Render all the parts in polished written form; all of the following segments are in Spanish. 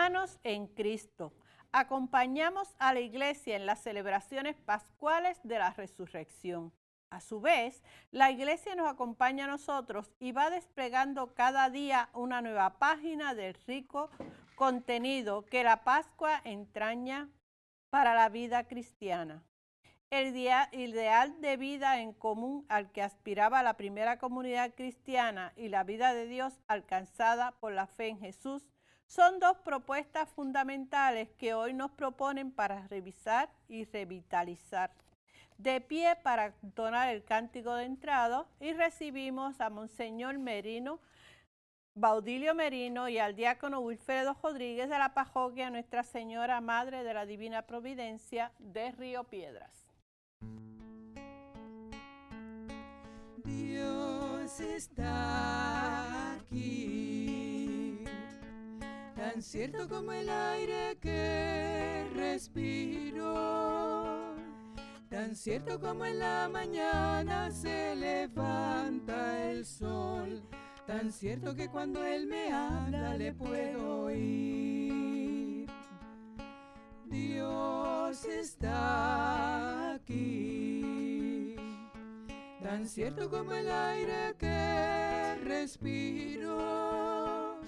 Hermanos en Cristo, acompañamos a la Iglesia en las celebraciones pascuales de la resurrección. A su vez, la Iglesia nos acompaña a nosotros y va desplegando cada día una nueva página del rico contenido que la Pascua entraña para la vida cristiana. El ideal de vida en común al que aspiraba la primera comunidad cristiana y la vida de Dios alcanzada por la fe en Jesús son dos propuestas fundamentales que hoy nos proponen para revisar y revitalizar. De pie para entonar el cántico de entrada y recibimos a Monseñor Merino, Baudilio Merino y al diácono Wilfredo Rodríguez de la parroquia Nuestra Señora Madre de la Divina Providencia de Río Piedras. Dios está aquí, tan cierto como el aire que respiro, tan cierto como en la mañana se levanta el sol, tan cierto que cuando Él me habla le puedo oír. Dios está aquí, tan cierto como el aire que respiro,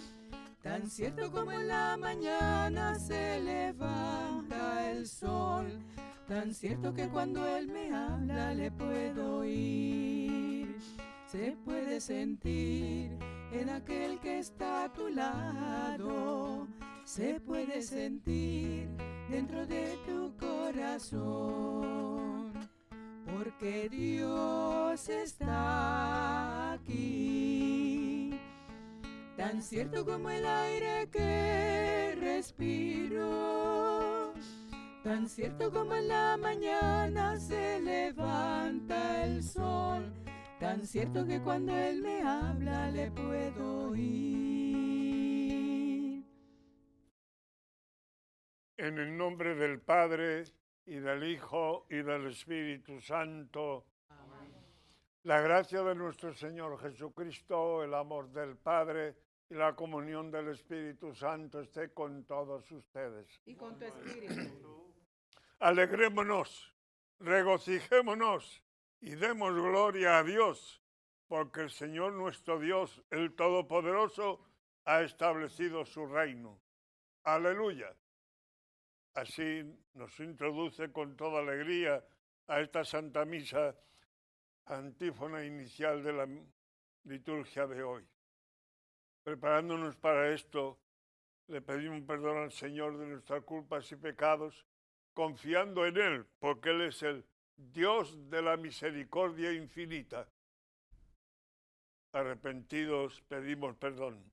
tan cierto como en la mañana se levanta el sol, tan cierto que cuando Él me habla le puedo oír. Se puede sentir en aquel que está a tu lado, se puede sentir dentro de tu corazón, porque Dios está aquí, tan cierto como el aire que respiro, tan cierto como en la mañana se levanta el sol, tan cierto que cuando Él me habla le puedo oír. En el nombre del Padre, y del Hijo, y del Espíritu Santo. Amén. La gracia de nuestro Señor Jesucristo, el amor del Padre y la comunión del Espíritu Santo esté con todos ustedes. Y con tu espíritu. Alegrémonos, regocijémonos y demos gloria a Dios, porque el Señor nuestro Dios, el Todopoderoso, ha establecido su reino. Aleluya. Así nos introduce con toda alegría a esta Santa Misa, antífona inicial de la liturgia de hoy. Preparándonos para esto, le pedimos perdón al Señor de nuestras culpas y pecados, confiando en Él, porque Él es el Dios de la misericordia infinita. Arrepentidos pedimos perdón.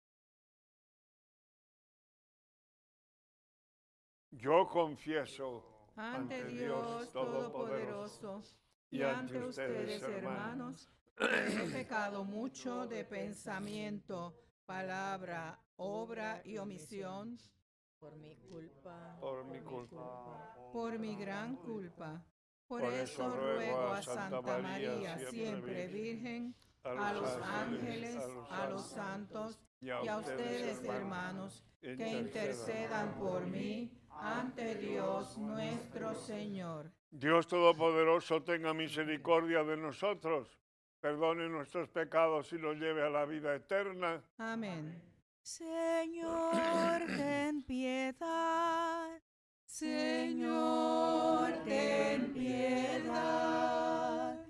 Yo confieso ante Dios Todopoderoso y ante ustedes, hermanos, que he pecado mucho de pensamiento, palabra, obra y omisión, por mi culpa, por mi gran culpa. Por eso ruego a Santa María, siempre Virgen, a los ángeles, a los santos y a ustedes, hermanos, que intercedan por mí ante Dios nuestro Señor. Dios Todopoderoso tenga misericordia de nosotros, perdone nuestros pecados y nos lleve a la vida eterna. Amén. Señor, ten piedad. Señor, ten piedad.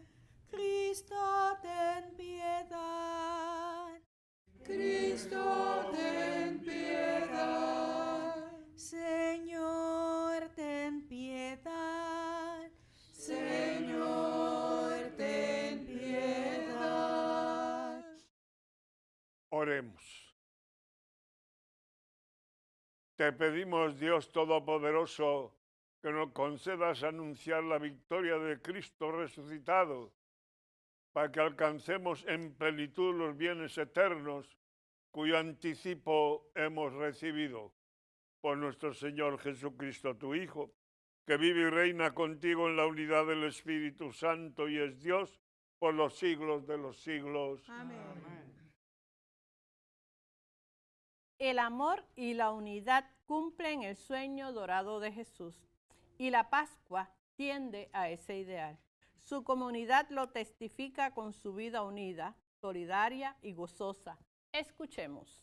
Cristo, ten piedad. Cristo, ten piedad. Señor, ten piedad. Señor, ten piedad. Oremos. Te pedimos, Dios Todopoderoso, que nos concedas anunciar la victoria de Cristo resucitado, para que alcancemos en plenitud los bienes eternos, cuyo anticipo hemos recibido. Por nuestro Señor Jesucristo, tu Hijo, que vive y reina contigo en la unidad del Espíritu Santo y es Dios por los siglos de los siglos. Amén. El amor y la unidad cumplen el sueño dorado de Jesús, y la Pascua tiende a ese ideal. Su comunidad lo testifica con su vida unida, solidaria y gozosa. Escuchemos.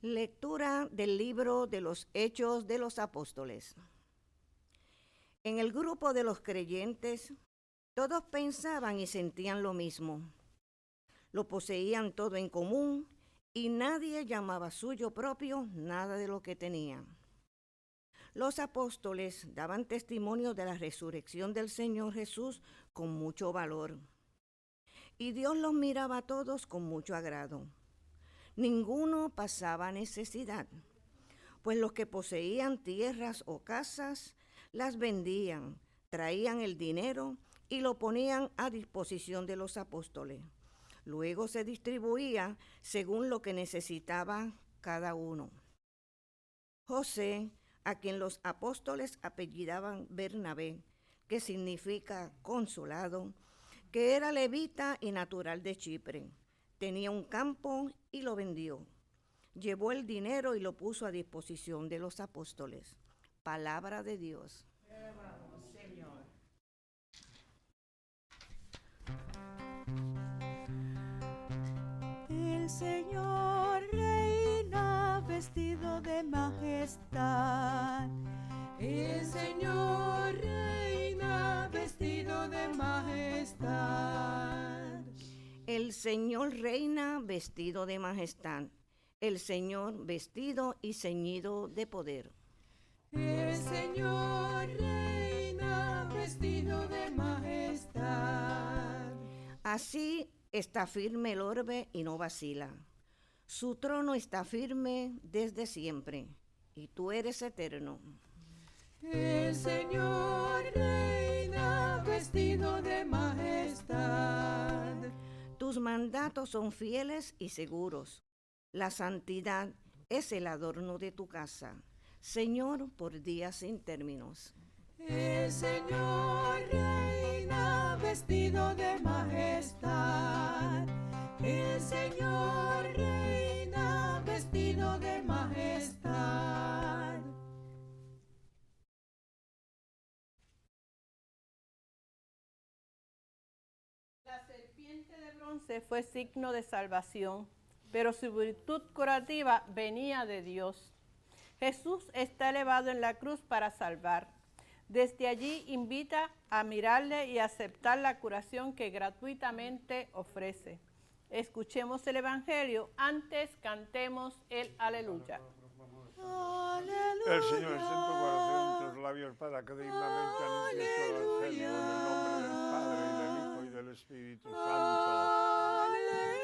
Lectura del libro de los Hechos de los Apóstoles. En el grupo de los creyentes, todos pensaban y sentían lo mismo. Lo poseían todo en común y nadie llamaba suyo propio nada de lo que tenían. Los apóstoles daban testimonio de la resurrección del Señor Jesús con mucho valor. Y Dios los miraba a todos con mucho agrado. Ninguno pasaba necesidad, pues los que poseían tierras o casas las vendían, traían el dinero y lo ponían a disposición de los apóstoles. Luego se distribuía según lo que necesitaba cada uno. José, a quien los apóstoles apellidaban Bernabé, que significa consolado, que era levita y natural de Chipre, tenía un campo y lo vendió. Llevó el dinero y lo puso a disposición de los apóstoles. Palabra de Dios. Vamos, Señor. El Señor reina vestido de majestad. El Señor reina vestido de majestad. El Señor reina vestido de majestad. El Señor vestido y ceñido de poder. El Señor reina vestido de majestad. Así está firme el orbe y no vacila. Su trono está firme desde siempre, y tú eres eterno. El Señor reina vestido de majestad. Tus mandatos son fieles y seguros. La santidad es el adorno de tu casa, Señor, por días sin términos. El Señor reina vestido de majestad. El Señor reina vestido de majestad. La serpiente de bronce fue signo de salvación, pero su virtud curativa venía de Dios. Jesús está elevado en la cruz para salvar. Desde allí invita a mirarle y aceptar la curación que gratuitamente ofrece. Escuchemos el Evangelio, antes cantemos el Aleluya. Aleluya. El Señor es en tu corazón, en tus labios, para que dignamente anuncies su evangelio en el nombre del Padre, y del Hijo, y del Espíritu Santo. Aleluya.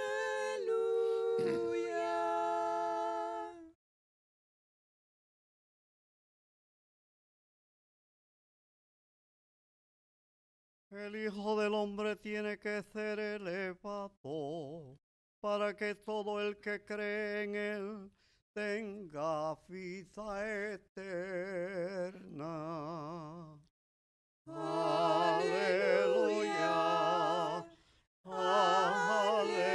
El Hijo del Hombre tiene que ser elevado para que todo el que cree en él tenga vida eterna. Aleluya. Aleluya.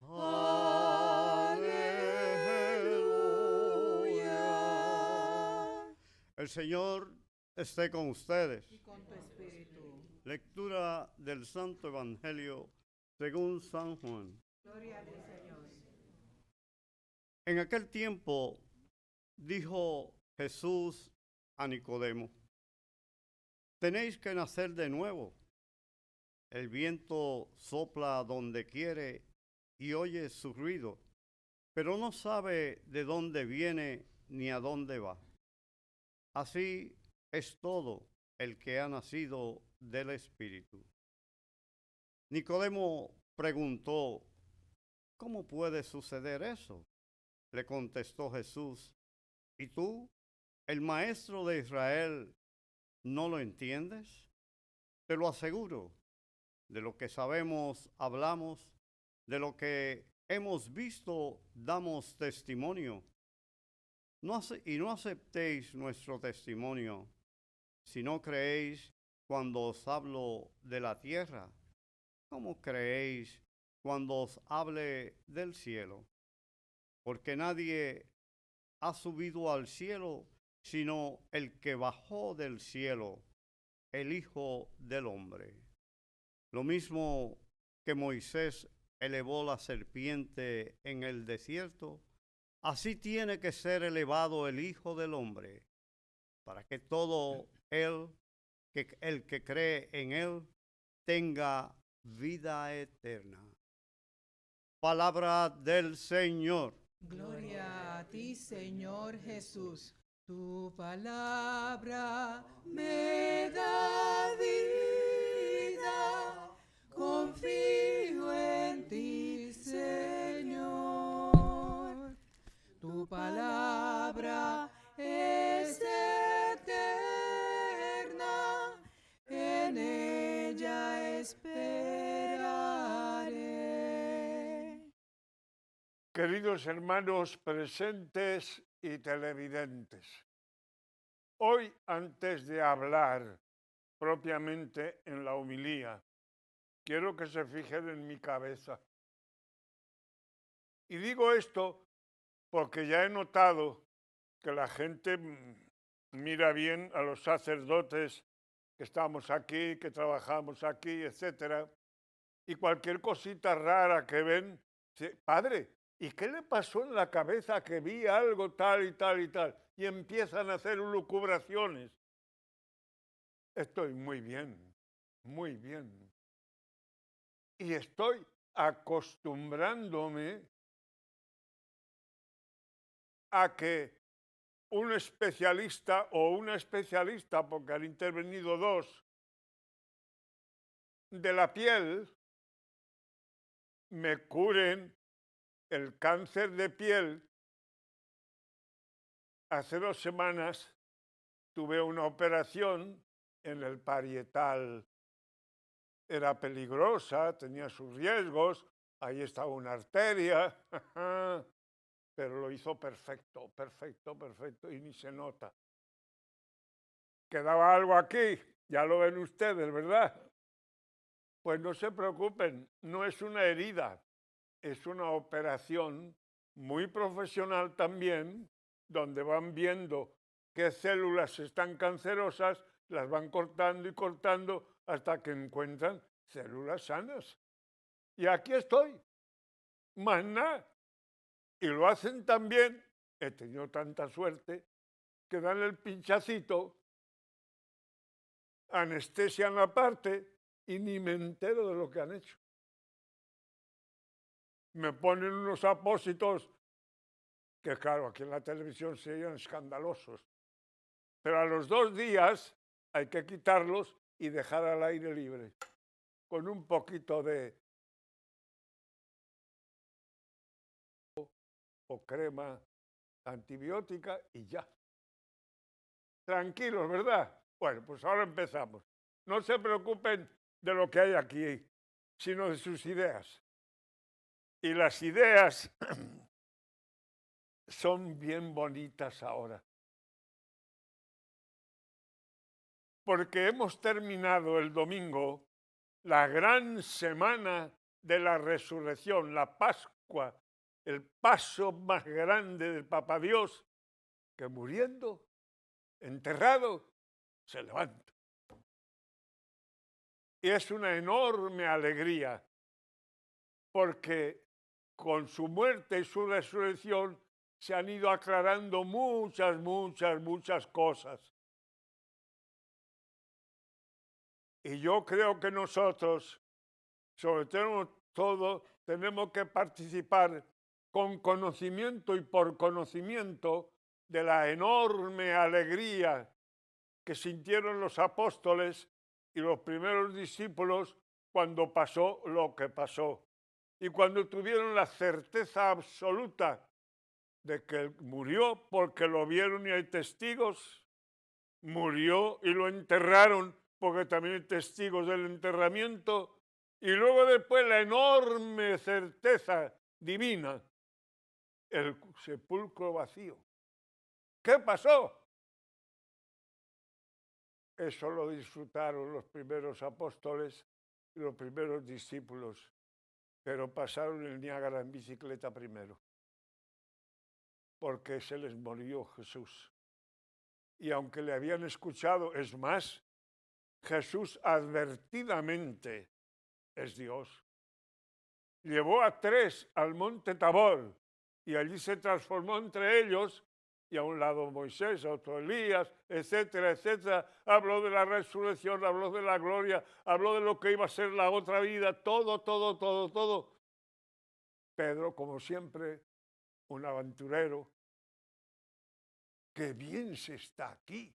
Aleluya. El Señor esté con ustedes. Y con tu espíritu. Lectura del Santo Evangelio según San Juan. Gloria a ti, Señor. En aquel tiempo dijo Jesús a Nicodemo: tenéis que nacer de nuevo. El viento sopla donde quiere y oye su ruido, pero no sabe de dónde viene ni a dónde va. Así es todo el que ha nacido del Espíritu. Nicodemo preguntó: ¿cómo puede suceder eso? Le contestó Jesús: ¿y tú, el maestro de Israel, no lo entiendes? Te lo aseguro, de lo que sabemos hablamos, de lo que hemos visto, damos testimonio. Y no aceptéis nuestro testimonio, si no creéis cuando os hablo de la tierra. ¿Cómo creéis cuando os hable del cielo? Porque nadie ha subido al cielo, sino el que bajó del cielo, el Hijo del Hombre. Lo mismo que Moisés elevó la serpiente en el desierto, así tiene que ser elevado el Hijo del Hombre, para que todo el que cree en él tenga vida eterna. Palabra del Señor. Gloria a ti, Señor Jesús. Tu palabra me da vida. Confío en ti, Señor. Tu palabra es eterna. En ella esperaré. Queridos hermanos presentes y televidentes, hoy antes de hablar propiamente en la homilía, quiero que se fijen en mi cabeza. Y digo esto porque ya he notado que la gente mira bien a los sacerdotes que estamos aquí, que trabajamos aquí, etcétera, y cualquier cosita rara que ven, dice, padre, ¿y qué le pasó en la cabeza que vi algo tal y tal y tal? Y empiezan a hacer lucubraciones. Estoy muy bien, muy bien. Y estoy acostumbrándome a que un especialista o una especialista, porque han intervenido dos, de la piel, me curen el cáncer de piel. Hace 2 semanas tuve una operación en el parietal. Era peligrosa, tenía sus riesgos, ahí estaba una arteria, pero lo hizo perfecto, perfecto, perfecto, y ni se nota. Quedaba algo aquí, ya lo ven ustedes, ¿verdad? Pues no se preocupen, no es una herida, es una operación muy profesional también, donde van viendo qué células están cancerosas, las van cortando y cortando hasta que encuentran células sanas. Y aquí estoy, más nada. Y lo hacen también, he tenido tanta suerte, que dan el pinchacito, anestesian la parte y ni me entero de lo que han hecho. Me ponen unos apósitos que, claro, aquí en la televisión serían escandalosos. Pero a los 2 días hay que quitarlos y dejar al aire libre, con un poquito de o crema antibiótica y ya. Tranquilos, ¿verdad? Bueno, pues ahora empezamos. No se preocupen de lo que hay aquí, sino de sus ideas. Y las ideas son bien bonitas ahora. Porque hemos terminado el domingo la gran semana de la resurrección, la Pascua, el paso más grande del Papa Dios, que muriendo, enterrado, se levanta. Y es una enorme alegría, porque con su muerte y su resurrección se han ido aclarando muchas, muchas, muchas cosas. Y yo creo que nosotros, sobre todo, tenemos que participar con conocimiento y por conocimiento de la enorme alegría que sintieron los apóstoles y los primeros discípulos cuando pasó lo que pasó. Y cuando tuvieron la certeza absoluta de que murió porque lo vieron y hay testigos, murió y lo enterraron porque también hay testigos del enterramiento, y luego después la enorme certeza divina, el sepulcro vacío. ¿Qué pasó? Eso lo disfrutaron los primeros apóstoles y los primeros discípulos, pero pasaron el Niágara en bicicleta primero, porque se les murió Jesús. Y aunque le habían escuchado, es más, Jesús advertidamente es Dios. Llevó a 3 al monte Tabor y allí se transformó entre ellos, y a un lado Moisés, a otro Elías, etcétera, etcétera. Habló de la resurrección, habló de la gloria, habló de lo que iba a ser la otra vida, todo, todo, todo, todo. Pedro, como siempre, un aventurero. ¡Qué bien se está aquí!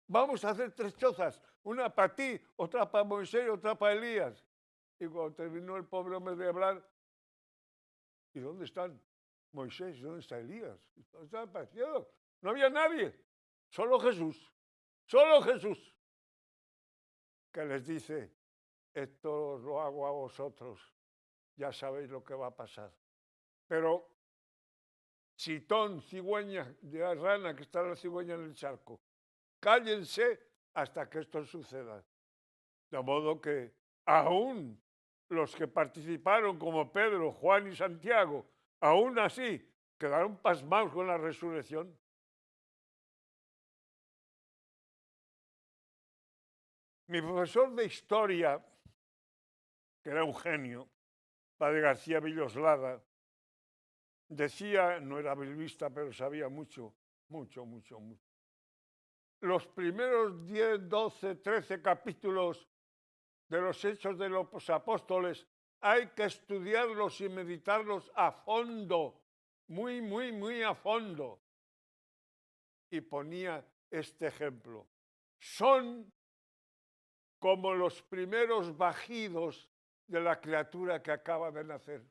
Vamos a hacer 3 chozas, una para ti, otra para Moisés y otra para Elías. Y cuando terminó el pobre hombre de hablar, ¿y dónde están Moisés? ¿Dónde está Elías? Estaban aparecidos. No había nadie, solo Jesús, que les dice, esto lo hago a vosotros, ya sabéis lo que va a pasar. Pero chitón, cigüeña, de rana, que está la cigüeña en el charco, cállense hasta que esto suceda. De modo que aún los que participaron, como Pedro, Juan y Santiago, aún así quedaron pasmados con la resurrección. Mi profesor de historia, que era un genio, padre García Villoslada, decía, no era bilbista, pero sabía mucho. Los primeros 10, 12, 13 capítulos de los Hechos de los Apóstoles hay que estudiarlos y meditarlos a fondo, muy a fondo. Y ponía este ejemplo. Son como los primeros bajidos de la criatura que acaba de nacer.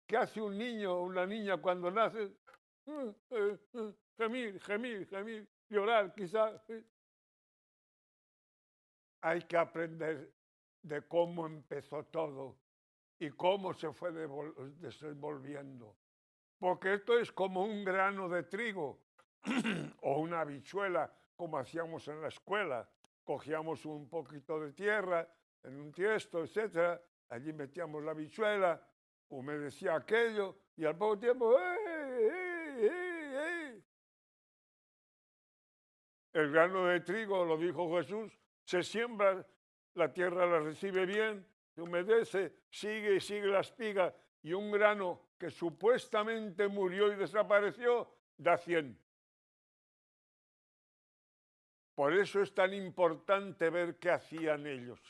¿Qué hace un niño o una niña cuando nace? Gemir, llorar quizás. Hay que aprender de cómo empezó todo y cómo se fue desenvolviendo. Porque esto es como un grano de trigo o una habichuela, como hacíamos en la escuela. Cogíamos un poquito de tierra en un tiesto, etc. Allí metíamos la habichuela, humedecía aquello y al poco tiempo, el grano de trigo, lo dijo Jesús, se siembra, la tierra la recibe bien, se humedece, sigue la espiga, y un grano que supuestamente murió y desapareció, da 100. Por eso es tan importante ver qué hacían ellos.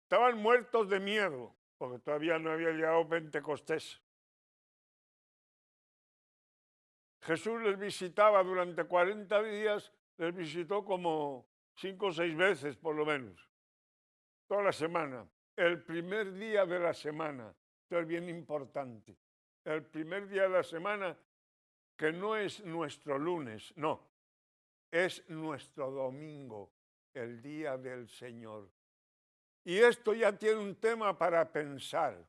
Estaban muertos de miedo, porque todavía no había llegado Pentecostés. Jesús les visitaba durante 40 días, les visitó como 5 o 6 veces por lo menos, toda la semana. El primer día de la semana, esto es bien importante, el primer día de la semana, que no es nuestro lunes, no, es nuestro domingo, el día del Señor. Y esto ya tiene un tema para pensar.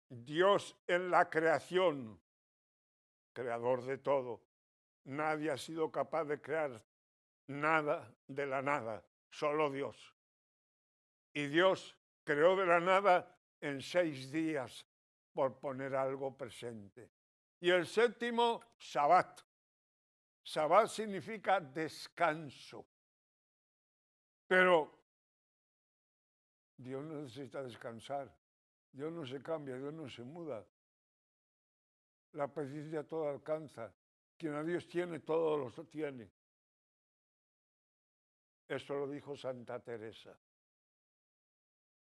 Dios en la creación, creador de todo. Nadie ha sido capaz de crear nada de la nada, solo Dios. Y Dios creó de la nada en 6 días, por poner algo presente. Y el séptimo, Sabbat. Sabbat significa descanso. Pero Dios no necesita descansar. Dios no se cambia, Dios no se muda. La presencia todo alcanza. Quien a Dios tiene, todo lo sostiene. Eso lo dijo Santa Teresa.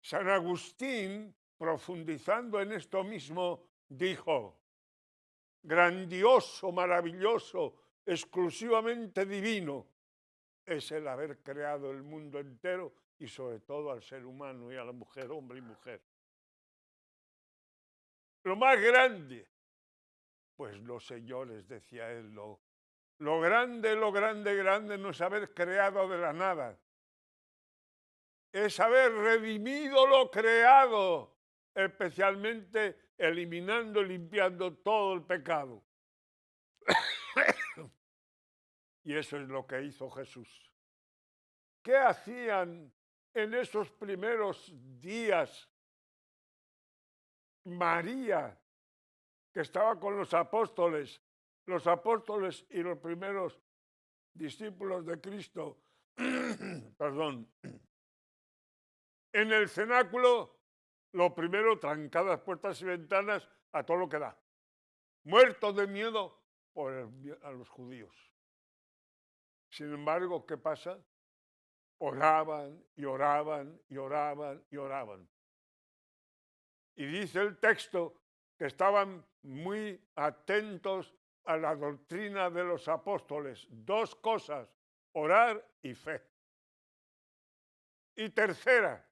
San Agustín, profundizando en esto mismo, dijo, grandioso, maravilloso, exclusivamente divino, es el haber creado el mundo entero y sobre todo al ser humano y a la mujer, hombre y mujer. Lo más grande, pues los señores, decía él, lo grande no es haber creado de la nada, es haber redimido lo creado, especialmente eliminando y limpiando todo el pecado. Y eso es lo que hizo Jesús. ¿Qué hacían en esos primeros días María, que estaba con los apóstoles y los primeros discípulos de Cristo? Perdón. En el cenáculo, lo primero, trancadas puertas y ventanas a todo lo que da. Muertos de miedo a los judíos. Sin embargo, ¿qué pasa? Oraban y oraban y oraban y oraban. Y dice el texto que estaban muy atentos a la doctrina de los apóstoles. Dos cosas, orar y fe. Y tercera,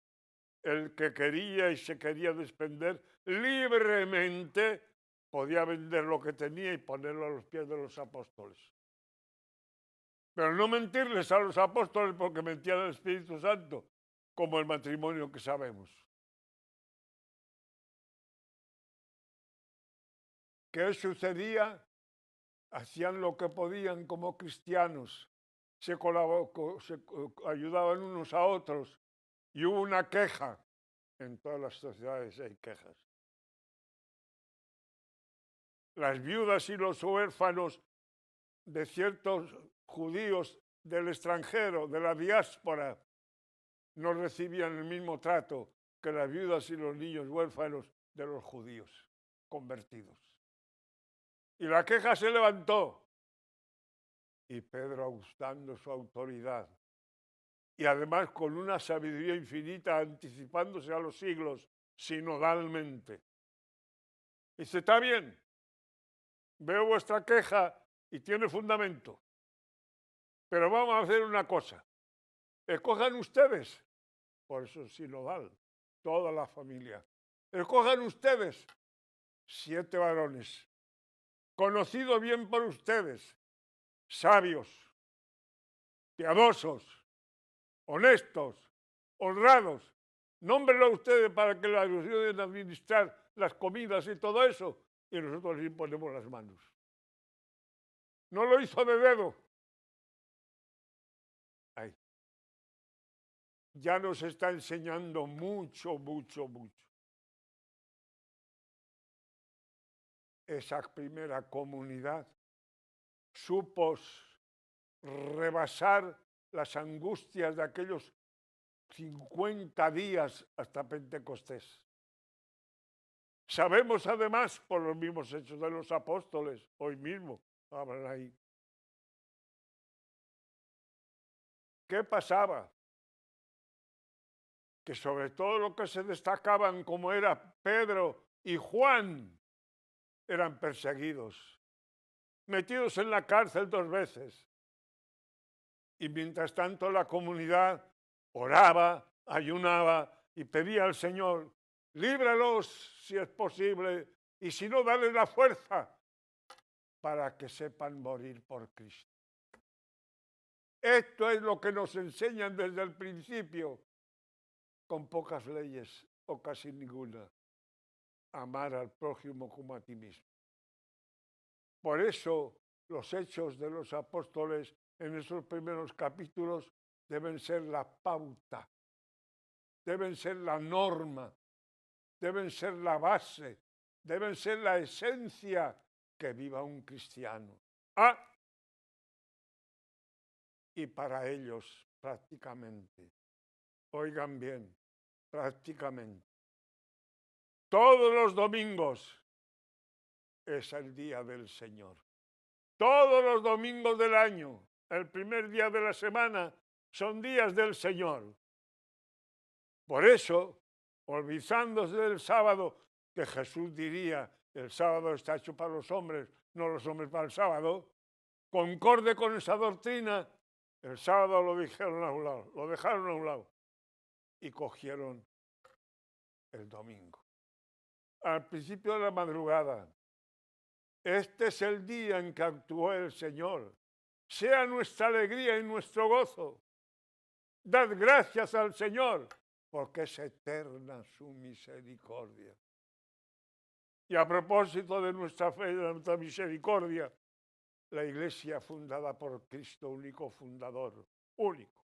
el que quería y se quería desprender libremente podía vender lo que tenía y ponerlo a los pies de los apóstoles. Pero no mentirles a los apóstoles porque mentían al Espíritu Santo, como el matrimonio que sabemos. ¿Qué sucedía? Hacían lo que podían como cristianos, se ayudaban unos a otros y hubo una queja. En todas las sociedades hay quejas. Las viudas y los huérfanos de ciertos judíos del extranjero, de la diáspora, no recibían el mismo trato que las viudas y los niños huérfanos de los judíos convertidos. Y la queja se levantó. Y Pedro, usando su autoridad, y además con una sabiduría infinita, anticipándose a los siglos, sinodalmente, dice, está bien, veo vuestra queja y tiene fundamento, pero vamos a hacer una cosa. Escojan ustedes, por eso es sinodal, toda la familia, escojan ustedes 7 varones, conocidos bien por ustedes, sabios, piadosos, honestos, honrados. Nómbrenlo ustedes para que les ayuden a administrar las comidas y todo eso, y nosotros les ponemos las manos. No lo hizo de dedo. Ahí. Ya nos está enseñando mucho. Esa primera comunidad supo rebasar las angustias de aquellos 50 días hasta Pentecostés. Sabemos además, por los mismos hechos de los apóstoles, hoy mismo, hablan ahí. ¿Qué pasaba? Que sobre todo lo que se destacaban, como era Pedro y Juan, eran perseguidos, metidos en la cárcel 2 veces. Y mientras tanto la comunidad oraba, ayunaba y pedía al Señor, líbralos si es posible, y si no, dale la fuerza para que sepan morir por Cristo. Esto es lo que nos enseñan desde el principio, con pocas leyes o casi ninguna. Amar al prójimo como a ti mismo. Por eso los hechos de los apóstoles en esos primeros capítulos deben ser la pauta, deben ser la norma, deben ser la base, deben ser la esencia que viva un cristiano. Y para ellos prácticamente, oigan bien, prácticamente, todos los domingos es el día del Señor. Todos los domingos del año, el primer día de la semana, son días del Señor. Por eso, olvidándose del sábado, que Jesús diría, el sábado está hecho para los hombres, no los hombres para el sábado, concorde con esa doctrina, el sábado lo dejaron a un lado y cogieron el domingo. Al principio de la madrugada, este es el día en que actuó el Señor. Sea nuestra alegría y nuestro gozo. Dad gracias al Señor, porque es eterna su misericordia. Y a propósito de nuestra fe y de nuestra misericordia, la iglesia fundada por Cristo, único fundador, único,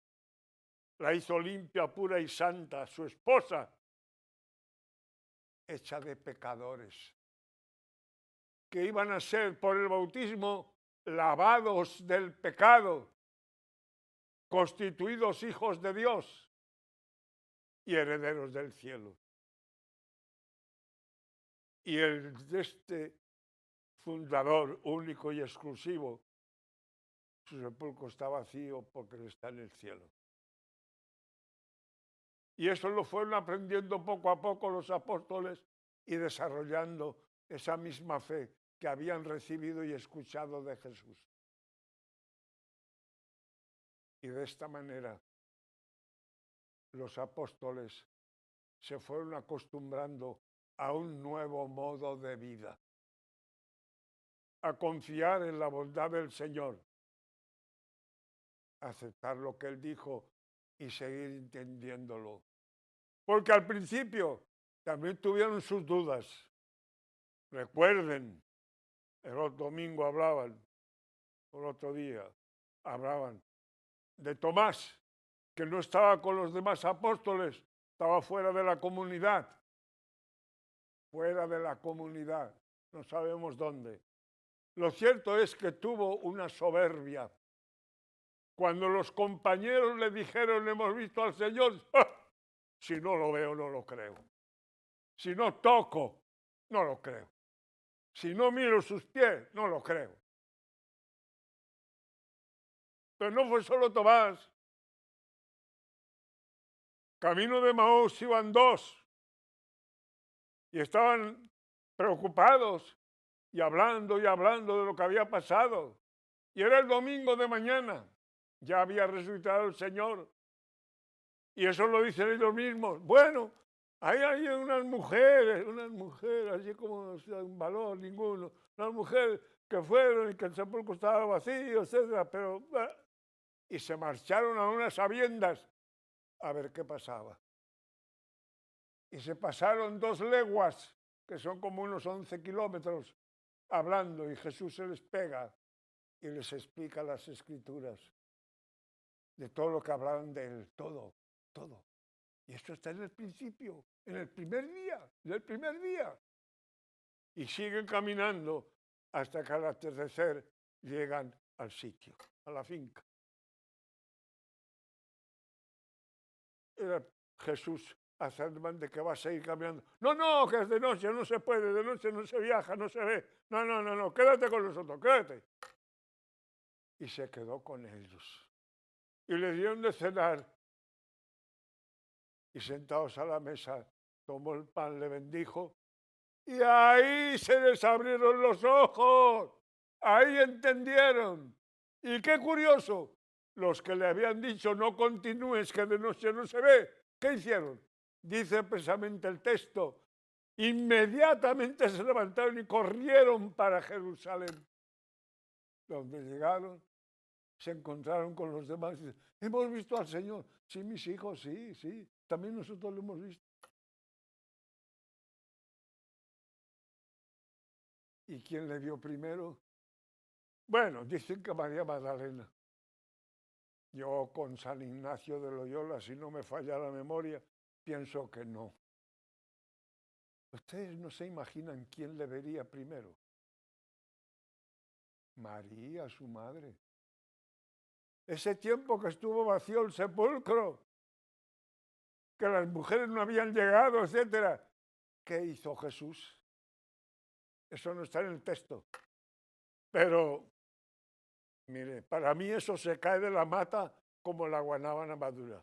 la hizo limpia, pura y santa, su esposa, hecha de pecadores, que iban a ser por el bautismo lavados del pecado, constituidos hijos de Dios y herederos del cielo. Y este fundador único y exclusivo, su sepulcro está vacío porque él está en el cielo. Y eso lo fueron aprendiendo poco a poco los apóstoles y desarrollando esa misma fe que habían recibido y escuchado de Jesús. Y de esta manera los apóstoles se fueron acostumbrando a un nuevo modo de vida, a confiar en la bondad del Señor, a aceptar lo que Él dijo y seguir entendiéndolo. Porque al principio también tuvieron sus dudas. Recuerden, el otro domingo hablaban, el otro día hablaban de Tomás, que no estaba con los demás apóstoles, estaba fuera de la comunidad. Fuera de la comunidad, no sabemos dónde. Lo cierto es que tuvo una soberbia. Cuando los compañeros le dijeron, hemos visto al Señor, ¡ah! Si no lo veo, no lo creo. Si no toco, no lo creo. Si no miro sus pies, no lo creo. Pero no fue solo Tomás. Camino de Maús iban dos. Y estaban preocupados y hablando de lo que había pasado. Y era el domingo de mañana. Ya había resucitado el Señor. Y eso lo dicen ellos mismos. Bueno, ahí hay unas mujeres, así como sin valor ninguno, unas mujeres que fueron y que el sepulcro estaba vacío, etc. Pero, y se marcharon a unas sabiendas a ver qué pasaba. Y se pasaron 2 leguas, que son como unos 11 kilómetros, hablando, y Jesús se les pega y les explica las Escrituras de todo lo que hablaban de Él, todo. Y esto está en el principio, en el primer día, Y siguen caminando hasta que al atardecer llegan al sitio, a la finca. Era Jesús afirman de que va a seguir caminando. No, que es de noche, no se puede, de noche no se viaja, no se ve. No, quédate con nosotros, quédate. Y se quedó con ellos. Y le dieron de cenar. Y sentados a la mesa, tomó el pan, le bendijo. Y ahí se les abrieron los ojos. Ahí entendieron. Y qué curioso, los que le habían dicho no continúes, que de noche no se ve, ¿qué hicieron? Dice precisamente el texto, inmediatamente se levantaron y corrieron para Jerusalén. Donde llegaron, se encontraron con los demás y dicen, hemos visto al Señor. Sí, mis hijos, sí, también nosotros lo hemos visto. ¿Y quién le vio primero? Bueno, dicen que María Magdalena. Yo con San Ignacio de Loyola, si no me falla la memoria, pienso que no. Ustedes no se imaginan quién le vería primero. María, su madre. Ese tiempo que estuvo vacío el sepulcro, que las mujeres no habían llegado, etc. ¿Qué hizo Jesús? Eso no está en el texto. Pero, mire, para mí eso se cae de la mata como la guanábana madura.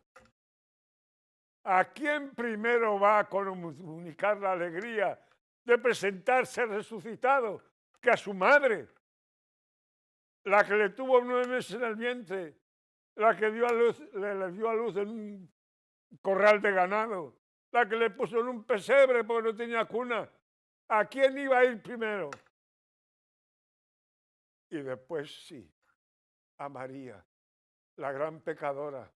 ¿A quién primero va a comunicar la alegría de presentarse resucitado? Que a su madre, la que le tuvo 9 meses en el vientre, la que dio a luz, le dio a luz en un corral de ganado, la que le puso en un pesebre porque no tenía cuna. ¿A quién iba a ir primero? Y después sí, a María, la gran pecadora,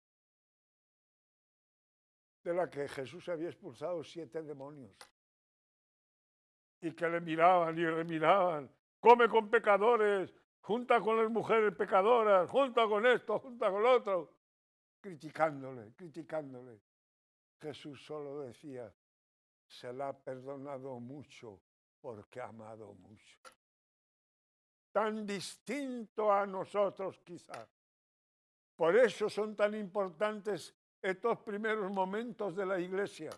de la que Jesús había expulsado 7 demonios. Y que le miraban y remiraban. Come con pecadores, junta con las mujeres pecadoras, junta con esto, junta con lo otro. Criticándole, criticándole. Jesús solo decía, se le ha perdonado mucho porque ha amado mucho. Tan distinto a nosotros quizás. Por eso son tan importantes estos primeros momentos de la iglesia,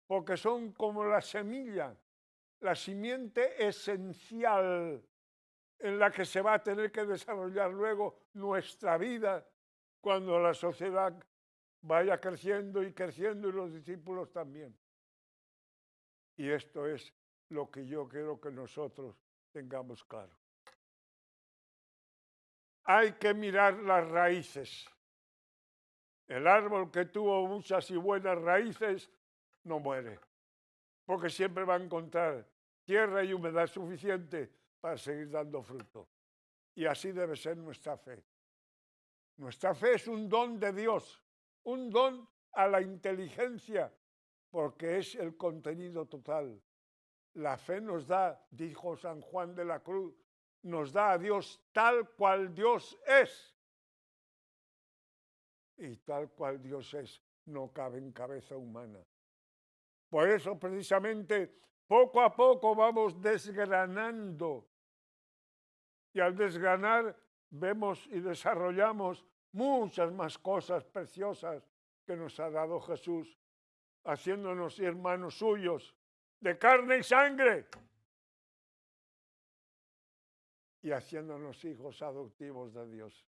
porque son como la semilla, la simiente esencial en la que se va a tener que desarrollar luego nuestra vida cuando la sociedad vaya creciendo y los discípulos también. Y esto es lo que yo quiero que nosotros tengamos claro. Hay que mirar las raíces. El árbol que tuvo muchas y buenas raíces no muere, porque siempre va a encontrar tierra y humedad suficiente para seguir dando fruto. Y así debe ser nuestra fe. Nuestra fe es un don de Dios, un don a la inteligencia, porque es el contenido total. La fe nos da, dijo San Juan de la Cruz, nos da a Dios tal cual Dios es. Y tal cual Dios es, no cabe en cabeza humana. Por eso, precisamente, poco a poco vamos desgranando. Y al desgranar, vemos y desarrollamos muchas más cosas preciosas que nos ha dado Jesús, haciéndonos hermanos suyos, de carne y sangre, y haciéndonos hijos adoptivos de Dios.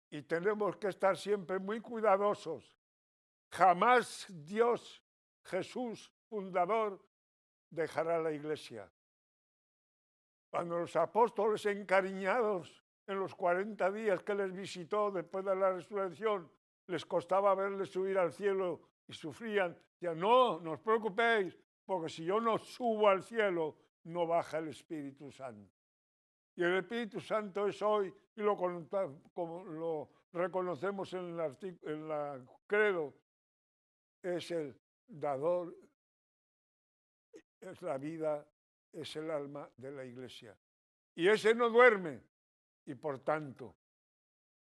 Y tenemos que estar siempre muy cuidadosos. Jamás Dios, Jesús, fundador, dejará la iglesia. Cuando los apóstoles encariñados en los 40 días que les visitó después de la resurrección, les costaba verles subir al cielo y sufrían, decían, no os preocupéis, porque si yo no subo al cielo, no baja el Espíritu Santo. Y el Espíritu Santo es hoy, y como lo reconocemos en la credo, es el dador, es la vida, es el alma de la iglesia. Y ese no duerme, y por tanto,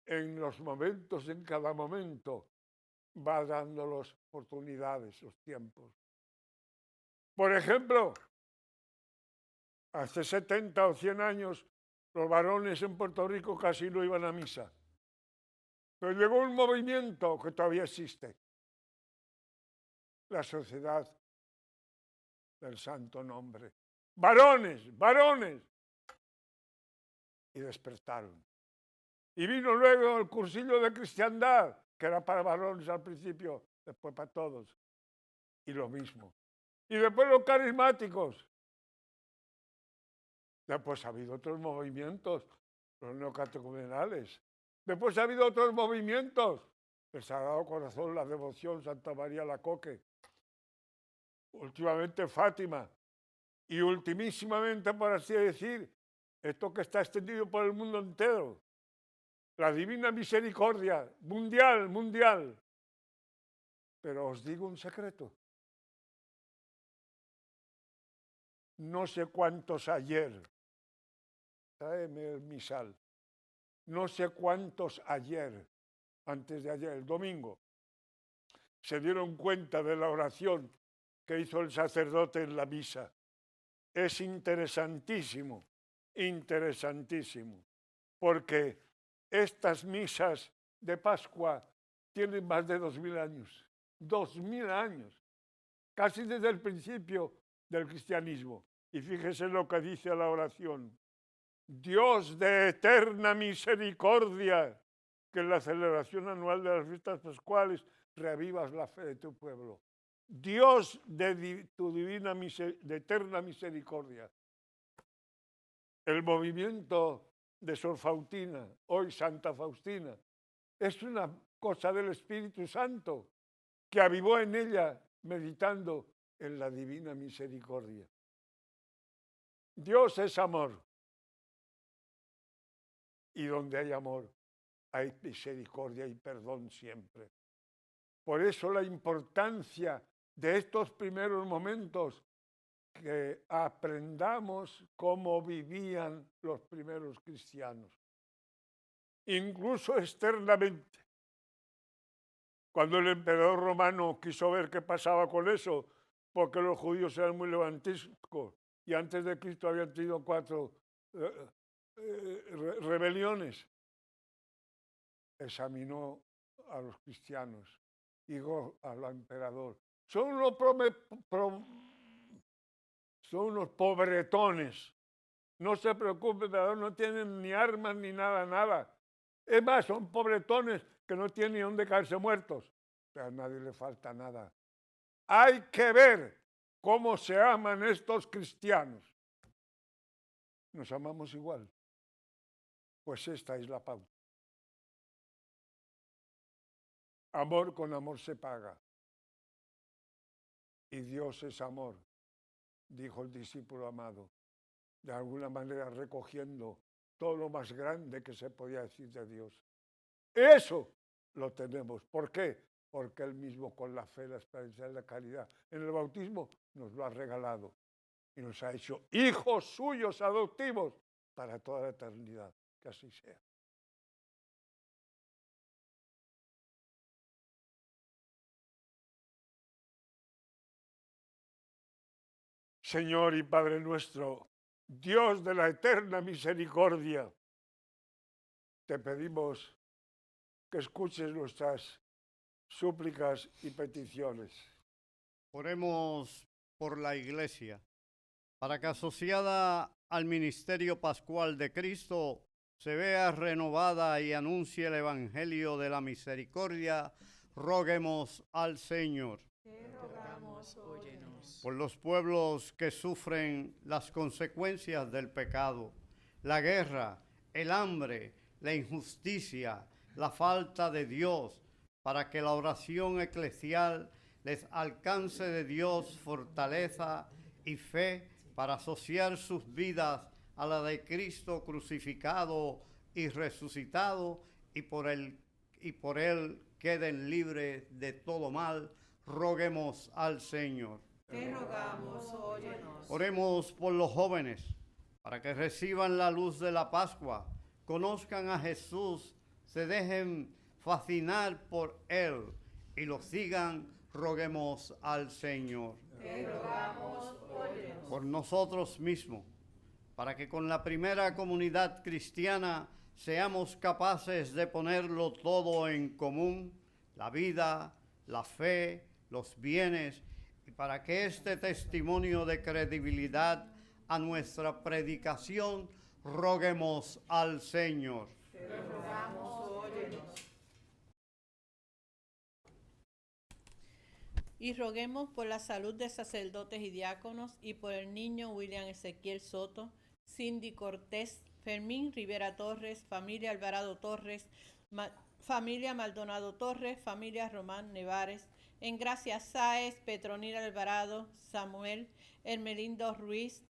en los momentos, en cada momento, va dando las oportunidades, los tiempos. Por ejemplo, hace 70 o 100 años, los varones en Puerto Rico casi no iban a misa. Pero llegó un movimiento que todavía existe. La Sociedad del Santo Nombre. Varones, varones. Y despertaron. Y vino luego el cursillo de cristiandad, que era para varones al principio, después para todos. Y lo mismo. Y después los carismáticos. Después ha habido otros movimientos, los neocatecumenales. Después ha habido otros movimientos. El Sagrado Corazón, la devoción, Santa María la Coque. Últimamente Fátima. Y ultimísimamente, por así decir, esto que está extendido por el mundo entero. La Divina Misericordia, mundial, mundial. Pero os digo un secreto. No sé cuántos ayer, tráeme el misal, no sé cuántos ayer, antes de ayer, el domingo, se dieron cuenta de la oración que hizo el sacerdote en la misa. Es interesantísimo, interesantísimo, porque estas misas de Pascua tienen más de 2000 años, 2000 años, casi desde el principio del cristianismo. Y fíjese lo que dice la oración. Dios de eterna misericordia, que en la celebración anual de las fiestas pascuales reavivas la fe de tu pueblo. Dios de tu divina de eterna misericordia. El movimiento de Sor Faustina, hoy Santa Faustina, es una cosa del Espíritu Santo que avivó en ella meditando en la divina misericordia. Dios es amor. Y donde hay amor, hay misericordia y perdón siempre. Por eso la importancia de estos primeros momentos, que aprendamos cómo vivían los primeros cristianos, incluso externamente. Cuando el emperador romano quiso ver qué pasaba con eso, porque los judíos eran muy levantiscos y antes de Cristo habían tenido 4 rebeliones, examinó a los cristianos y dijo al emperador: son unos pobretones, no se preocupen, no tienen ni armas ni nada. Es más, son pobretones que no tienen ni dónde caerse muertos. O sea, a nadie le falta nada. Hay que ver cómo se aman estos cristianos. ¿Nos amamos igual? Pues esta es la pauta. Amor con amor se paga. Y Dios es amor, dijo el discípulo amado, de alguna manera recogiendo todo lo más grande que se podía decir de Dios. Eso lo tenemos. ¿Por qué? Porque Él mismo, con la fe, la esperanza y la caridad en el bautismo, nos lo ha regalado y nos ha hecho hijos suyos adoptivos para toda la eternidad. Que así sea. Señor y Padre nuestro, Dios de la eterna misericordia, te pedimos que escuches nuestras súplicas y peticiones. Oremos por la Iglesia, para que asociada al ministerio pascual de Cristo se vea renovada y anuncie el Evangelio de la misericordia. Roguemos al Señor. Te rogamos, óyenos. Por los pueblos que sufren las consecuencias del pecado, la guerra, el hambre, la injusticia, la falta de Dios, para que la oración eclesial les alcance de Dios fortaleza y fe para asociar sus vidas a la de Cristo crucificado y resucitado, y por él queden libres de todo mal. Roguemos al Señor. Te rogamos, óyenos. Oremos por los jóvenes, para que reciban la luz de la Pascua, conozcan a Jesús, se dejen fascinar por Él y lo sigan. Roguemos al Señor. Te rogamos, óyenos. Por nosotros mismos, para que con la primera comunidad cristiana seamos capaces de ponerlo todo en común, la vida, la fe, los bienes, y para que este testimonio de credibilidad a nuestra predicación, roguemos al Señor. Te rogamos, óyenos. Y roguemos por la salud de sacerdotes y diáconos y por el niño William Ezequiel Soto, Cindy Cortés, Fermín Rivera Torres, familia Alvarado Torres, familia Maldonado Torres, familia Román Nevares, Engracia Sáez, Petronila Alvarado, Samuel Hermelindo Ruiz,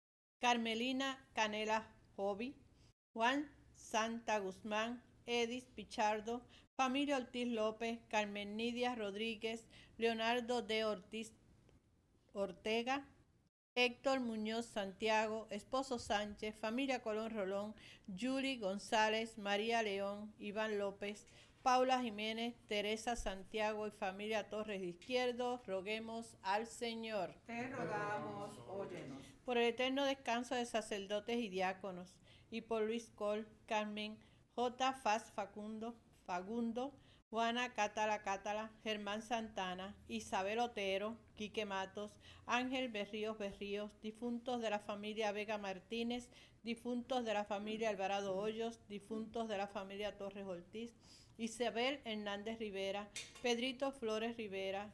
Carmelina Canela Jovi, Juan Santa Guzmán, Edis Pichardo, familia Ortiz López, Carmen Nidia Rodríguez, Leonardo de Ortiz Ortega, Héctor Muñoz Santiago, esposo Sánchez, familia Colón Rolón, Yuli González, María León, Iván López, Paula Jiménez, Teresa Santiago y familia Torres de Izquierdo, roguemos al Señor. Te rogamos, óyenos. Por el eterno descanso de sacerdotes y diáconos, y por Luis Col, Carmen, J. Faz Fagundo, Juana Cátala, Germán Santana, Isabel Otero, Quique Matos, Ángel Berríos, difuntos de la familia Vega Martínez, difuntos de la familia Alvarado Hoyos, difuntos de la familia Torres Ortiz, Isabel Hernández Rivera, Pedrito Flores Rivera,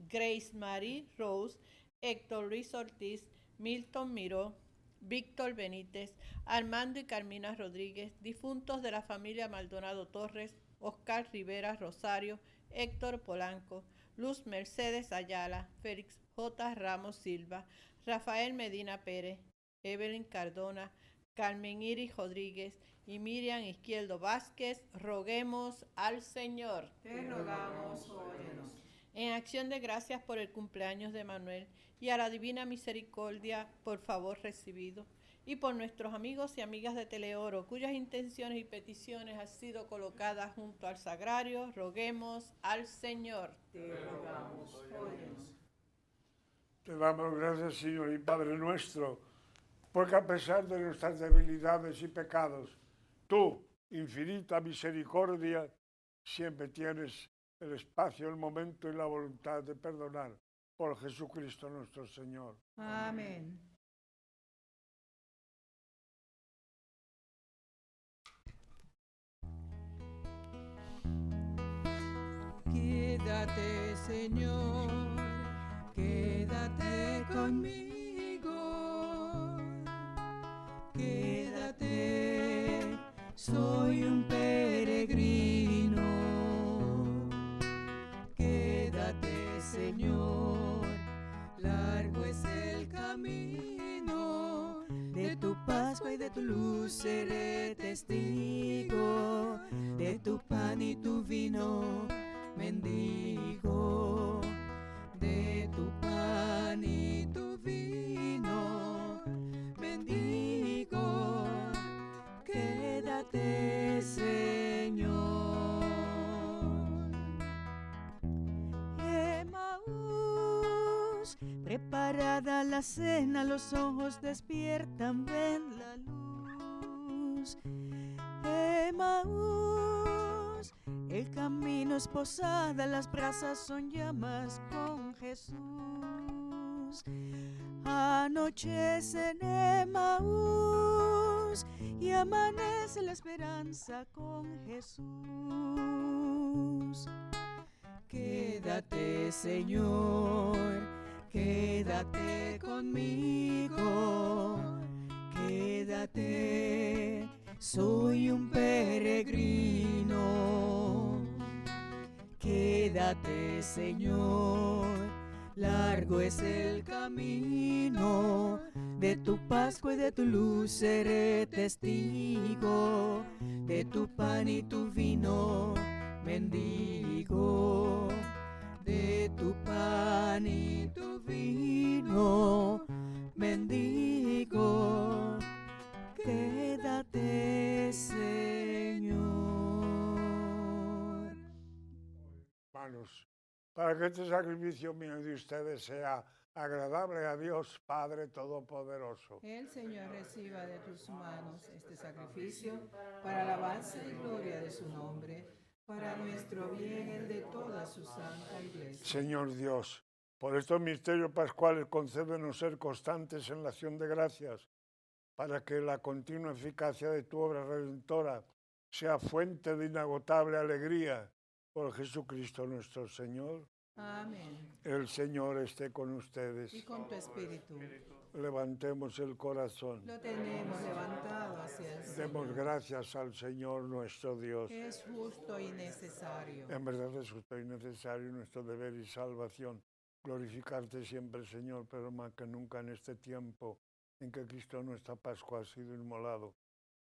Grace Marie Rose, Héctor Luis Ortiz, Milton Miró, Víctor Benítez, Armando y Carmina Rodríguez, difuntos de la familia Maldonado Torres, Oscar Rivera Rosario, Héctor Polanco, Luz Mercedes Ayala, Félix J. Ramos Silva, Rafael Medina Pérez, Evelyn Cardona, Carmen Iris Rodríguez y Miriam Izquierdo Vázquez, roguemos al Señor. Te rogamos, óyenos. En acción de gracias por el cumpleaños de Manuel y a la Divina Misericordia por favor recibido, y por nuestros amigos y amigas de Teleoro, cuyas intenciones y peticiones han sido colocadas junto al sagrario, roguemos al Señor. Te rogamos, óyenos. Te damos gracias, Señor y Padre nuestro, porque a pesar de nuestras debilidades y pecados, tú, infinita misericordia, siempre tienes el espacio, el momento y la voluntad de perdonar por Jesucristo nuestro Señor. Amén. Quédate, Señor, quédate conmigo. Quédate, soy un peregrino. Quédate, Señor, largo es el camino. De tu Pascua y de tu luz seré testigo. De tu pan y tu vino mendigo. De tu pan y tu vino mendigo. Quédate, Señor. Emaús, preparada la cena, los ojos despiertan, ven la luz. Emaús, el camino es posada, las brasas son llamas con Jesús. Anochece en Emaús y amanece la esperanza con Jesús. Quédate, Señor, quédate conmigo. Quédate, soy un peregrino. Quédate, Señor, largo es el camino. De tu Pascua y de tu luz seré testigo. De tu pan y tu vino mendigo. De tu pan y tu vino mendigo. Quédate, Señor. Hermanos, para que este sacrificio mío de ustedes sea agradable a Dios Padre Todopoderoso. El Señor reciba de tus manos este sacrificio para alabanza y gloria de su nombre, para nuestro bien y el de toda su santa iglesia. Señor Dios, por estos misterios pascuales concédenos ser constantes en la acción de gracias, para que la continua eficacia de tu obra redentora sea fuente de inagotable alegría por Jesucristo nuestro Señor. Amén. El Señor esté con ustedes. Y con tu espíritu. Levantemos el corazón. Lo tenemos levantado hacia el Demos Señor. gracias al Señor nuestro Dios. Es justo y necesario. En verdad es justo y necesario nuestro deber y salvación. Glorificarte siempre, Señor, pero más que nunca en este tiempo en que Cristo nuestra Pascua ha sido inmolado,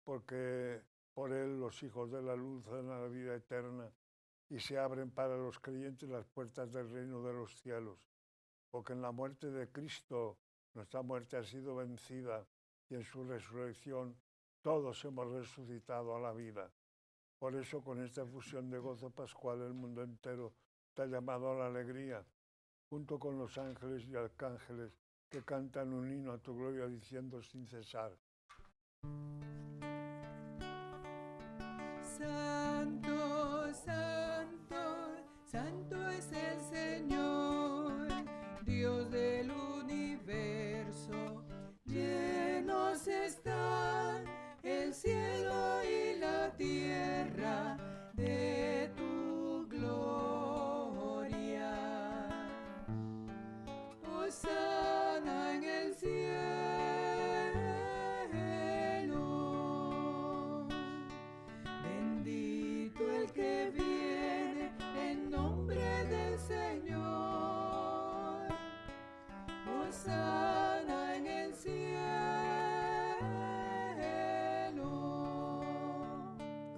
porque por Él los hijos de la luz dan a la vida eterna y se abren para los creyentes las puertas del reino de los cielos, porque en la muerte de Cristo nuestra muerte ha sido vencida y en su resurrección todos hemos resucitado a la vida. Por eso con esta efusión de gozo pascual el mundo entero está llamado a la alegría, junto con los ángeles y arcángeles que cantan un himno a tu gloria diciendo sin cesar: Santo, santo, santo es el Señor, Dios del universo. Llenos están el cielo y la tierra de tu gloria. Hosana en el cielo. Bendito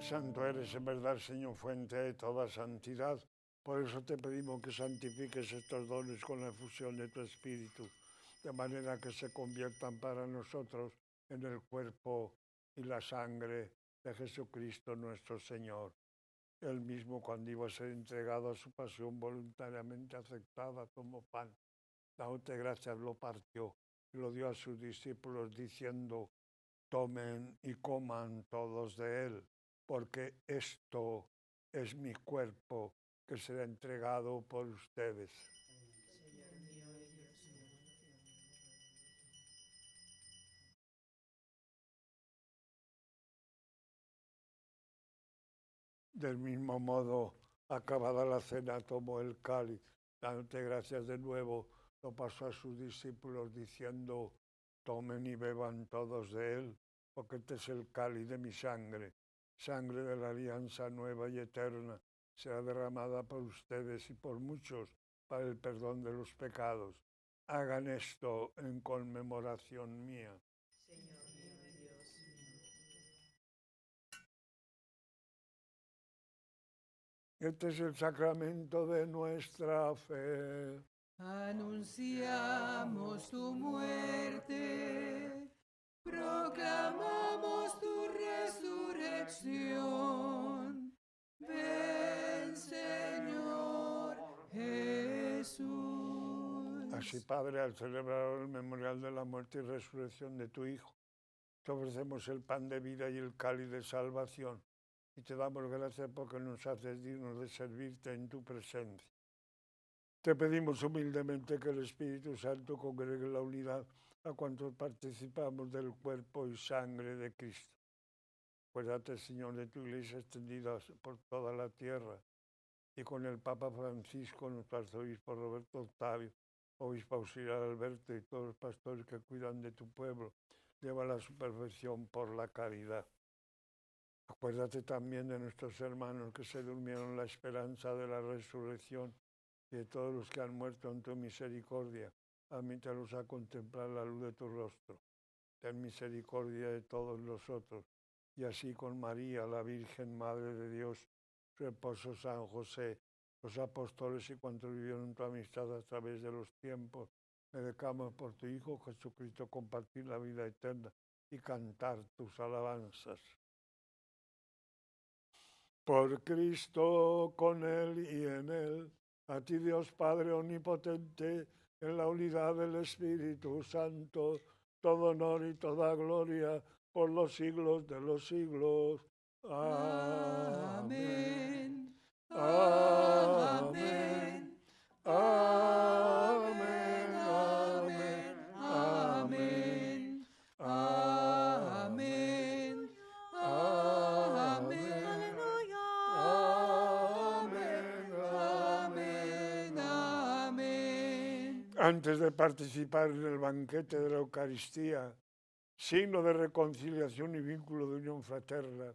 Santo eres en verdad, Señor, fuente de toda santidad. Por eso te pedimos que santifiques estos dones con la efusión de tu Espíritu, de manera que se conviertan para nosotros en el cuerpo y la sangre de Jesucristo nuestro Señor. Él mismo, cuando iba a ser entregado a su pasión voluntariamente aceptada, tomó pan, dándote gracias, lo partió y lo dio a sus discípulos diciendo: tomen y coman todos de él, porque esto es mi cuerpo que será entregado por ustedes. Del mismo modo, acabada la cena, tomó el cáliz, dándote gracias de nuevo, lo pasó a sus discípulos diciendo: tomen y beban todos de él, porque este es el cáliz de mi sangre, sangre de la alianza nueva y eterna, será derramada por ustedes y por muchos para el perdón de los pecados. Hagan esto en conmemoración mía. Este es el sacramento de nuestra fe. Anunciamos tu muerte, proclamamos tu resurrección. Ven, Señor Jesús. Así, Padre, al celebrar el memorial de la muerte y resurrección de tu Hijo, te ofrecemos el pan de vida y el cáliz de salvación, y te damos gracias porque nos haces dignos de servirte en tu presencia. Te pedimos humildemente que el Espíritu Santo congregue la unidad a cuantos participamos del cuerpo y sangre de Cristo. Acuérdate, Señor, de tu Iglesia extendida por toda la tierra, y con el Papa Francisco, nuestro arzobispo Roberto Octavio, obispo auxiliar Alberto y todos los pastores que cuidan de tu pueblo, llévala a su perfección por la caridad. Acuérdate también de nuestros hermanos que se durmieron en la esperanza de la resurrección y de todos los que han muerto en tu misericordia. Admítelos a contemplar la luz de tu rostro. Ten misericordia de todos nosotros, y así con María, la Virgen Madre de Dios, su esposo San José, los apóstoles y cuantos vivieron en tu amistad a través de los tiempos, merezcamos por tu Hijo Jesucristo compartir la vida eterna y cantar tus alabanzas. Por Cristo, con Él y en Él, a ti Dios Padre Omnipotente, en la unidad del Espíritu Santo, todo honor y toda gloria por los siglos de los siglos. Amén. Amén. Amén. Amén. Amén. Amén. Amén. Aleluya. Amén. Amén. Antes de participar en el banquete de la Eucaristía, signo de reconciliación y vínculo de unión fraterna,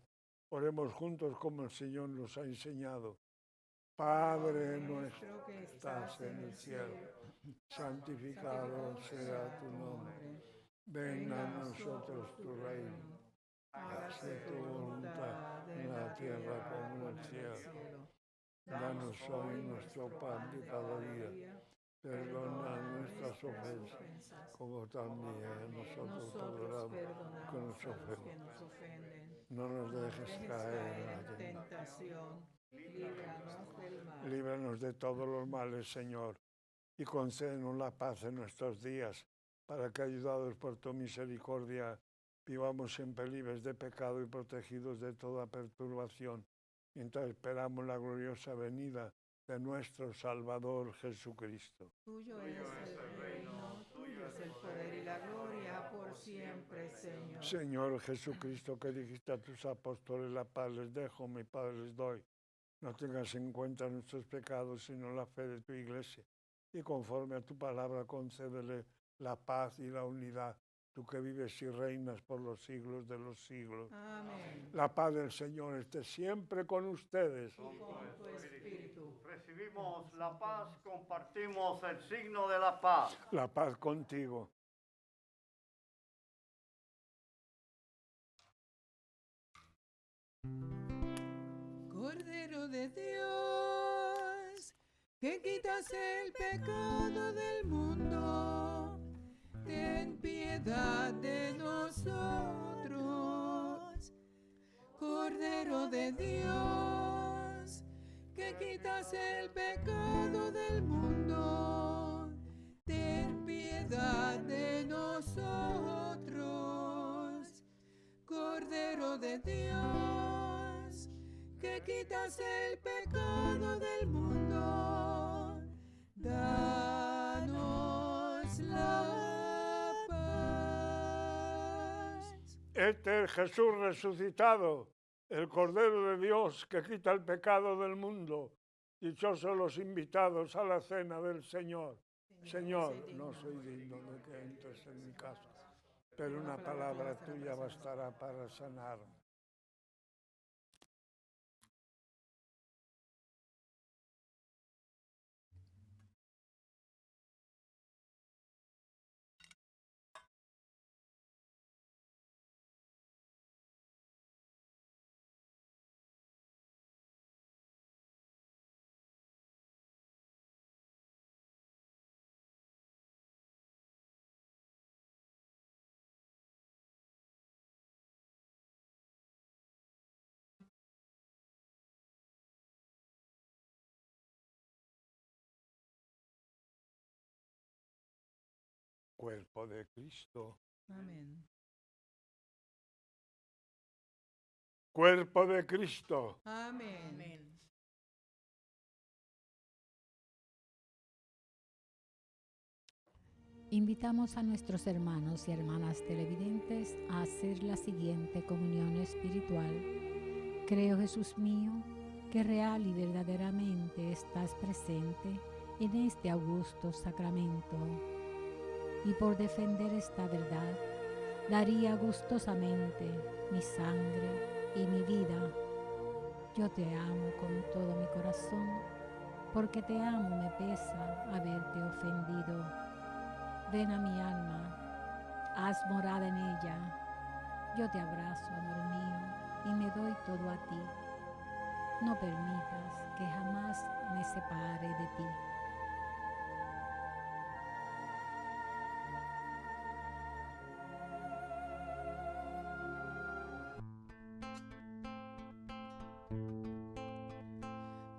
oremos juntos como el Señor nos ha enseñado. Padre nuestro que estás en el cielo, santificado sea tu nombre. Venga a nosotros tu reino. Hágase tu voluntad en la tierra como en el cielo. Danos hoy nuestro pan de cada día. Perdona nuestras ofensas, como también nosotros perdonamos que nos ofenden. No nos dejes caer en la tentación. Líbranos del mal. Líbranos de todos los males, Señor, y concédenos la paz en nuestros días, para que, ayudados por tu misericordia, vivamos siempre libres de pecado y protegidos de toda perturbación, mientras esperamos la gloriosa venida de nuestro Salvador Jesucristo. Tuyo es el reino, tuyo es el poder y la gloria por siempre, Señor. Señor Jesucristo, que dijiste a tus apóstoles: la paz les dejo, mi paz les doy. No tengas en cuenta nuestros pecados, sino la fe de tu Iglesia. Y conforme a tu palabra, concédele la paz y la unidad, tú que vives y reinas por los siglos de los siglos. Amén. La paz del Señor esté siempre con ustedes. Y con tu espíritu. Recibimos la paz, compartimos el signo de la paz. La paz contigo. Cordero de Dios, que quitas el pecado del mundo, ten piedad de nosotros. Cordero de Dios, que quitas el pecado del mundo, ten piedad de nosotros. Cordero de Dios, que quitas el pecado del mundo, danos la paz. Este es Jesús resucitado, el Cordero de Dios que quita el pecado del mundo. Dichosos los invitados a la cena del Señor. Señor, no soy digno de que entres en mi casa, pero una palabra tuya bastará para sanarme. Cuerpo de Cristo. Amén. Cuerpo de Cristo. Amén. Invitamos a nuestros hermanos y hermanas televidentes a hacer la siguiente comunión espiritual. Creo, Jesús mío, que real y verdaderamente estás presente en este augusto sacramento. Y por defender esta verdad, daría gustosamente mi sangre y mi vida. Yo te amo con todo mi corazón, porque te amo me pesa haberte ofendido. Ven a mi alma, haz morada en ella. Yo te abrazo, amor mío, y me doy todo a ti. No permitas que jamás me separe de ti.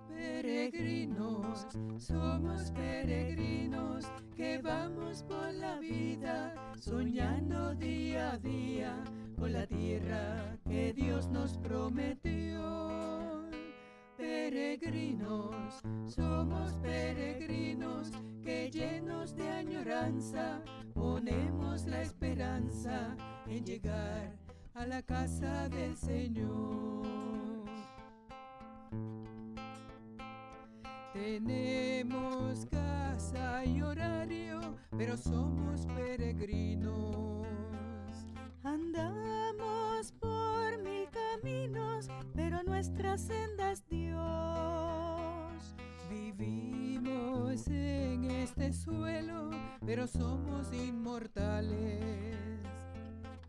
Peregrinos, somos peregrinos que vamos por la vida, soñando día a día con la tierra que Dios nos prometió. Peregrinos, somos peregrinos que llenos de añoranza ponemos la esperanza en llegar a la casa del Señor. Tenemos casa y horario, pero somos peregrinos. Andamos por 1000 caminos, pero nuestra senda es Dios. Vivimos en este suelo, pero somos inmortales.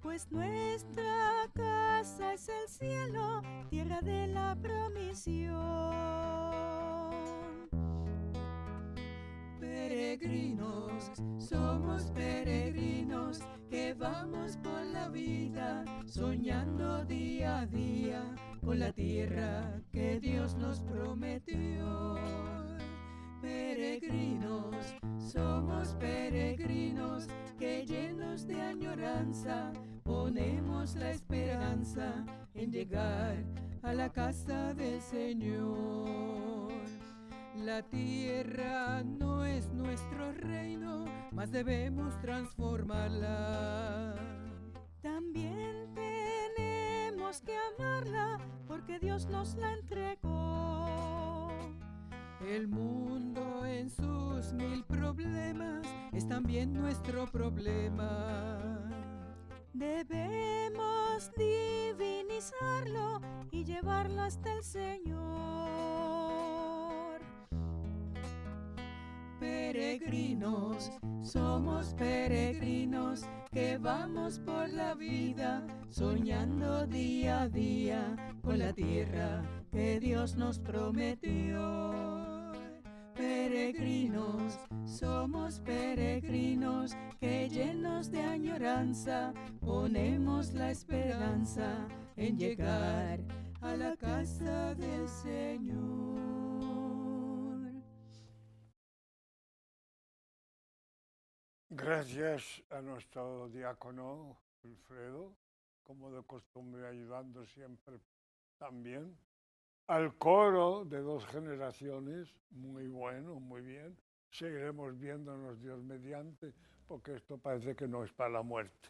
Pues nuestra casa es el cielo, tierra de la promisión. Peregrinos, somos peregrinos que vamos por la vida, soñando día a día con la tierra que Dios nos prometió. Peregrinos, somos peregrinos que llenos de añoranza ponemos la esperanza en llegar a la casa del Señor. La tierra no es nuestro reino, mas debemos transformarla. También tenemos que amarla, porque Dios nos la entregó. El mundo en sus 1000 problemas es también nuestro problema. Debemos divinizarlo y llevarlo hasta el Señor. somos peregrinos que vamos por la vida, soñando día a día con la tierra que Dios nos prometió. Peregrinos, somos peregrinos que llenos de añoranza ponemos la esperanza en llegar a la casa del Señor. Gracias a nuestro diácono Wilfredo, como de costumbre ayudando siempre también. Al coro de 2 generaciones, muy bueno, muy bien. Seguiremos viéndonos Dios mediante, porque esto parece que no es para la muerte.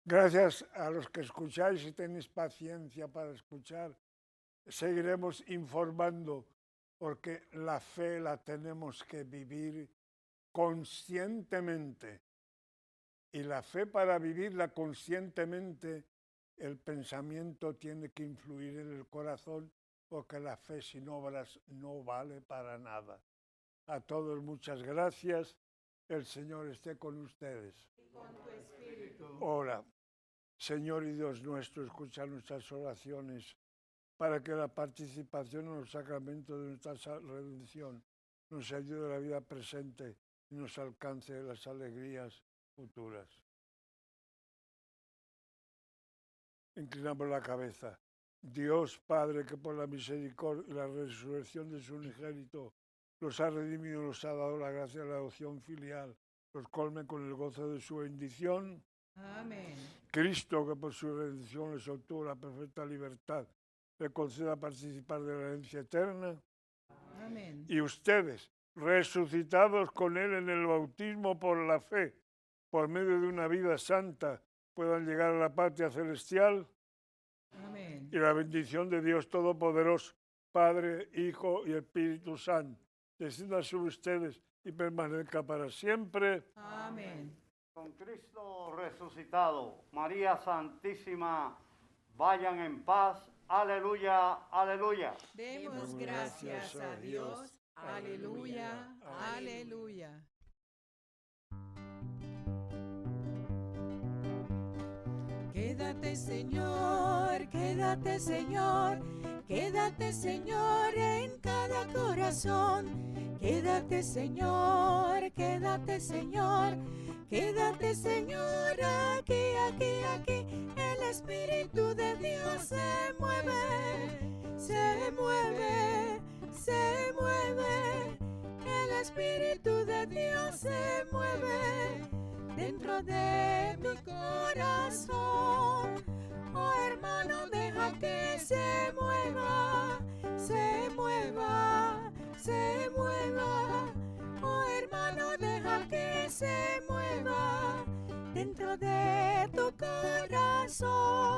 Gracias a los que escucháis y tenéis paciencia para escuchar. Seguiremos informando, porque la fe la tenemos que vivir conscientemente. Y la fe, para vivirla conscientemente, el pensamiento tiene que influir en el corazón, porque la fe sin obras no vale para nada. A todos muchas gracias. El Señor esté con ustedes. Y con tu espíritu. Ora. Señor y Dios nuestro, escucha nuestras oraciones para que la participación en los sacramentos de nuestra redención nos ayude a la vida presente y nos alcance las alegrías futuras. Inclinamos la cabeza. Dios Padre, que por la misericordia y la resurrección de su unigénito los ha redimido, nos ha dado la gracia de la adopción filial, los colme con el gozo de su bendición. Amén. Cristo, que por su redención les obtuvo la perfecta libertad, le conceda participar de la herencia eterna. Amén. Y ustedes, resucitados con Él en el bautismo por la fe, por medio de una vida santa, puedan llegar a la patria celestial. Amén. Y la bendición de Dios Todopoderoso, Padre, Hijo y Espíritu Santo, descienda sobre ustedes y permanezca para siempre. Amén. Con Cristo resucitado, María Santísima, vayan en paz. Aleluya, aleluya. Demos gracias a Dios. Aleluya, aleluya. Quédate, Señor, quédate, Señor, quédate, Señor, en cada corazón. Quédate, Señor, quédate, Señor, quédate, Señor, aquí, aquí, aquí. El Espíritu de Dios se mueve, se mueve, se mueve. El Espíritu de Dios se mueve dentro de mi corazón. Oh hermano, deja que se mueva, se mueva, se mueva. Oh hermano, deja que se mueva dentro de tu corazón.